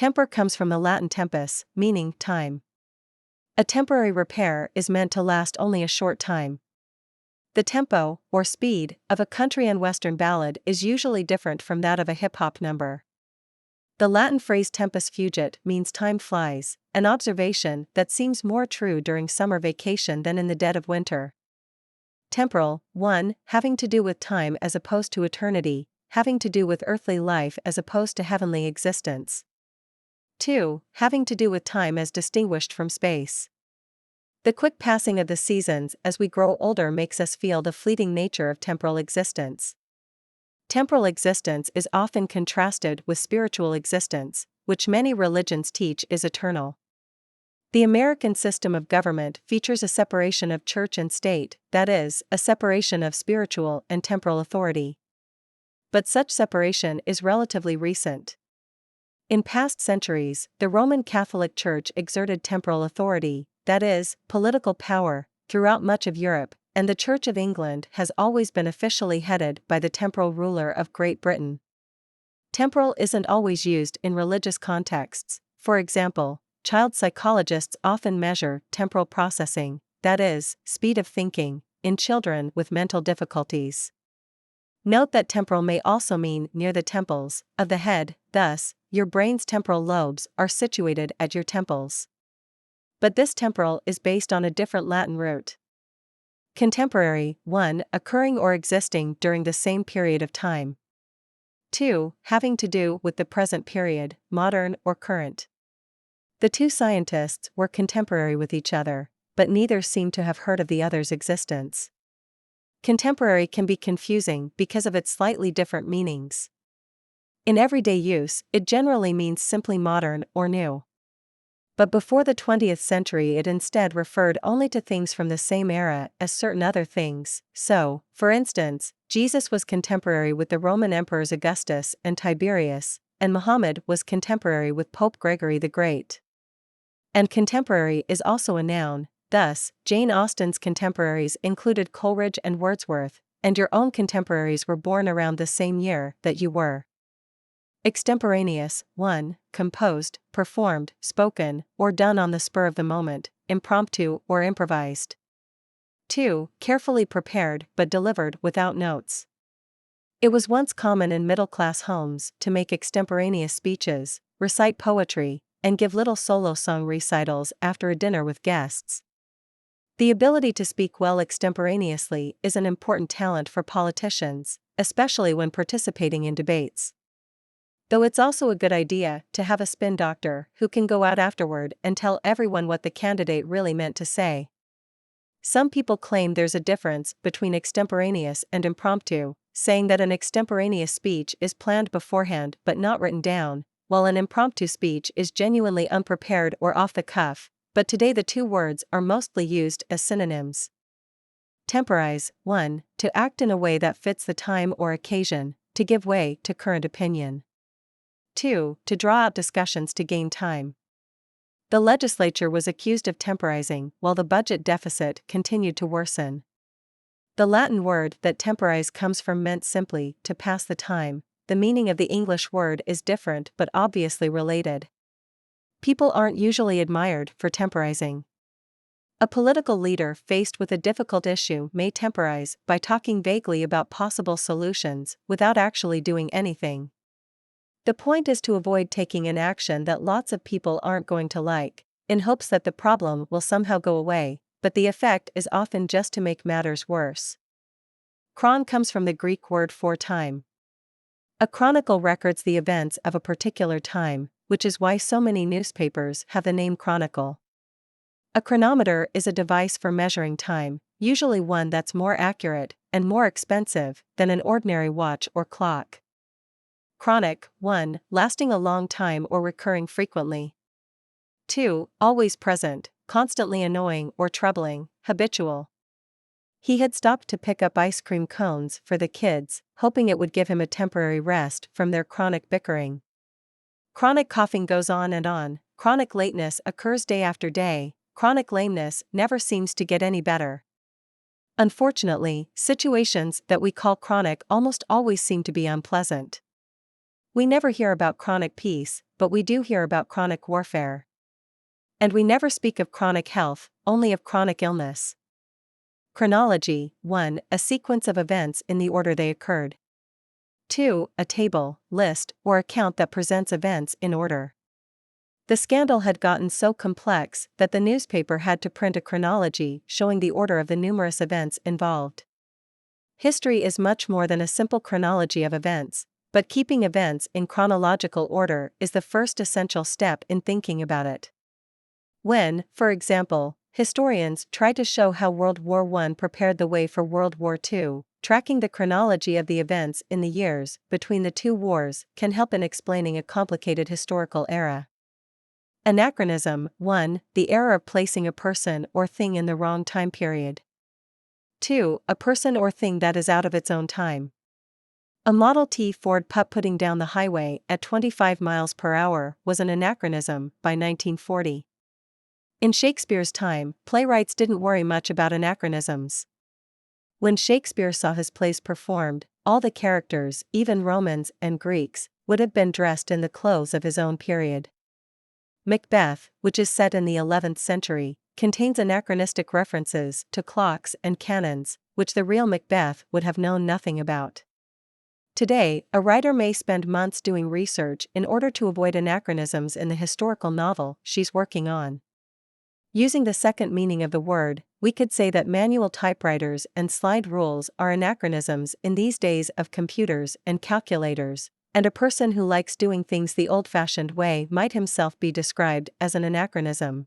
Temper comes from the Latin tempus, meaning time. A temporary repair is meant to last only a short time. The tempo, or speed, of a country and western ballad is usually different from that of a hip-hop number. The Latin phrase tempus fugit means time flies, an observation that seems more true during summer vacation than in the dead of winter. Temporal, 1. Having to do with time as opposed to eternity, having to do with earthly life as opposed to heavenly existence. 2. Having to do with time as distinguished from space. The quick passing of the seasons as we grow older makes us feel the fleeting nature of temporal existence. Temporal existence is often contrasted with spiritual existence, which many religions teach is eternal. The American system of government features a separation of church and state, that is, a separation of spiritual and temporal authority. But such separation is relatively recent. In past centuries, the Roman Catholic Church exerted temporal authority, that is, political power, throughout much of Europe, and the Church of England has always been officially headed by the temporal ruler of Great Britain. Temporal isn't always used in religious contexts. For example, child psychologists often measure temporal processing, that is, speed of thinking, in children with mental difficulties. Note that temporal may also mean near the temples of the head, thus, your brain's temporal lobes are situated at your temples. But this temporal is based on a different Latin root. Contemporary, 1. Occurring or existing during the same period of time. 2. Having to do with the present period, modern or current. The two scientists were contemporary with each other, but neither seemed to have heard of the other's existence. Contemporary can be confusing because of its slightly different meanings. In everyday use, it generally means simply modern or new. But before the 20th century it instead referred only to things from the same era as certain other things. So, for instance, Jesus was contemporary with the Roman emperors Augustus and Tiberius, and Muhammad was contemporary with Pope Gregory the Great. And contemporary is also a noun, thus, Jane Austen's contemporaries included Coleridge and Wordsworth, and your own contemporaries were born around the same year that you were. Extemporaneous, 1. Composed, performed, spoken, or done on the spur of the moment, impromptu or improvised. 2. Carefully prepared but delivered without notes. It was once common in middle-class homes to make extemporaneous speeches, recite poetry, and give little solo song recitals after a dinner with guests. The ability to speak well extemporaneously is an important talent for politicians, especially when participating in debates. Though it's also a good idea to have a spin doctor who can go out afterward and tell everyone what the candidate really meant to say. Some people claim there's a difference between extemporaneous and impromptu, saying that an extemporaneous speech is planned beforehand but not written down, while an impromptu speech is genuinely unprepared or off the cuff, but today the two words are mostly used as synonyms. Temporize, 1. To act in a way that fits the time or occasion, to give way to current opinion. 2. To draw out discussions to gain time. The legislature was accused of temporizing while the budget deficit continued to worsen. The Latin word that temporize comes from meant simply to pass the time. The meaning of the English word is different but obviously related. People aren't usually admired for temporizing. A political leader faced with a difficult issue may temporize by talking vaguely about possible solutions without actually doing anything. The point is to avoid taking an action that lots of people aren't going to like, in hopes that the problem will somehow go away, but the effect is often just to make matters worse. Chron comes from the Greek word for time. A chronicle records the events of a particular time, which is why so many newspapers have the name chronicle. A chronometer is a device for measuring time, usually one that's more accurate and more expensive than an ordinary watch or clock. Chronic, 1. Lasting a long time or recurring frequently. 2. Always present, constantly annoying or troubling, habitual. He had stopped to pick up ice cream cones for the kids, hoping it would give him a temporary rest from their chronic bickering. Chronic coughing goes on and on, chronic lateness occurs day after day, chronic lameness never seems to get any better. Unfortunately, situations that we call chronic almost always seem to be unpleasant. We never hear about chronic peace, but we do hear about chronic warfare. And we never speak of chronic health, only of chronic illness. Chronology: 1. A sequence of events in the order they occurred. 2. A table, list, or account that presents events in order. The scandal had gotten so complex that the newspaper had to print a chronology showing the order of the numerous events involved. History is much more than a simple chronology of events, but keeping events in chronological order is the first essential step in thinking about it. When, for example, historians try to show how World War I prepared the way for World War II, tracking the chronology of the events in the years between the two wars can help in explaining a complicated historical era. Anachronism: 1. The error of placing a person or thing in the wrong time period. 2. A person or thing that is out of its own time. A Model T Ford pup putting down the highway at 25 miles per hour was an anachronism by 1940. In Shakespeare's time, playwrights didn't worry much about anachronisms. When Shakespeare saw his plays performed, all the characters, even Romans and Greeks, would have been dressed in the clothes of his own period. Macbeth, which is set in the 11th century, contains anachronistic references to clocks and cannons, which the real Macbeth would have known nothing about. Today, a writer may spend months doing research in order to avoid anachronisms in the historical novel she's working on. Using the second meaning of the word, we could say that manual typewriters and slide rules are anachronisms in these days of computers and calculators, and a person who likes doing things the old-fashioned way might himself be described as an anachronism.